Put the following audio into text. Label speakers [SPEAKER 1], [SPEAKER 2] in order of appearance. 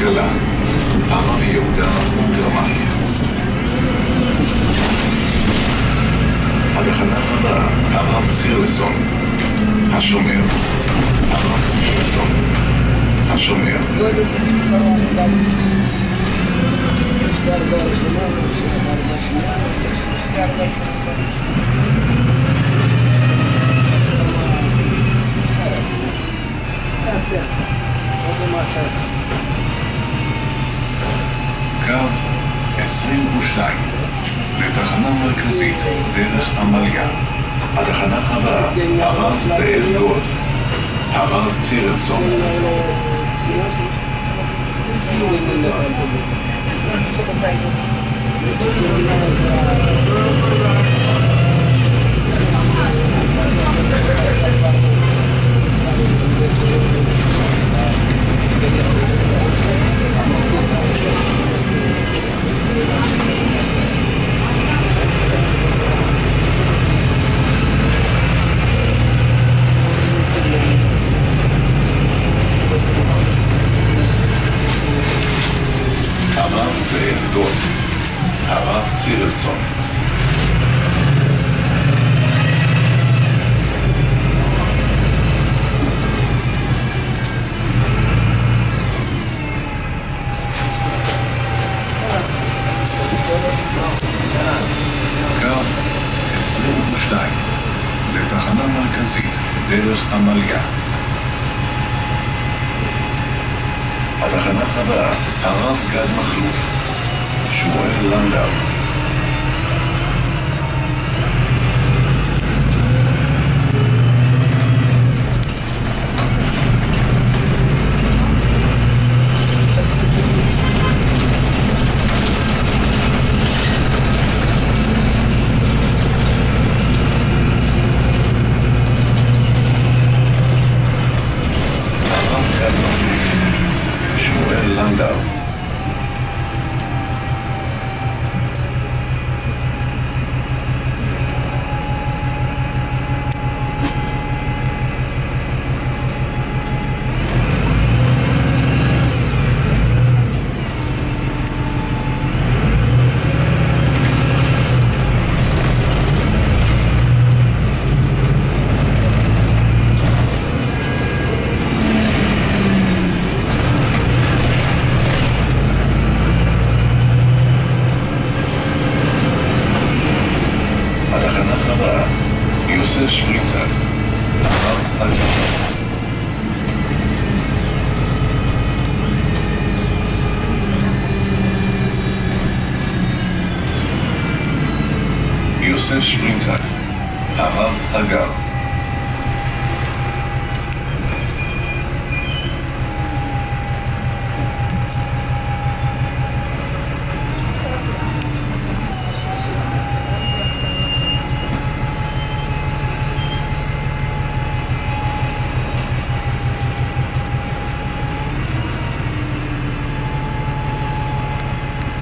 [SPEAKER 1] קלה, הרב יהודה אונטרמן. התחנה הבאה, הרב צירלסון, השומר. הרב צירלסון, השומר. קו 22 לתחנה מרכזית דרך עמליה. התחנה הבאה, הרב זאב גול, הרב צירלסון. הרב זאב גול, הרב צירלסון. קו 22 לתחנה מרכזית דרך עמליה. התחנה הבאה, הרב גד מחלוף, שמואל לנדאו. לנדאו. יוסף שפריצר, הרב אלפר. יוסף שפריצר, הרב אגר.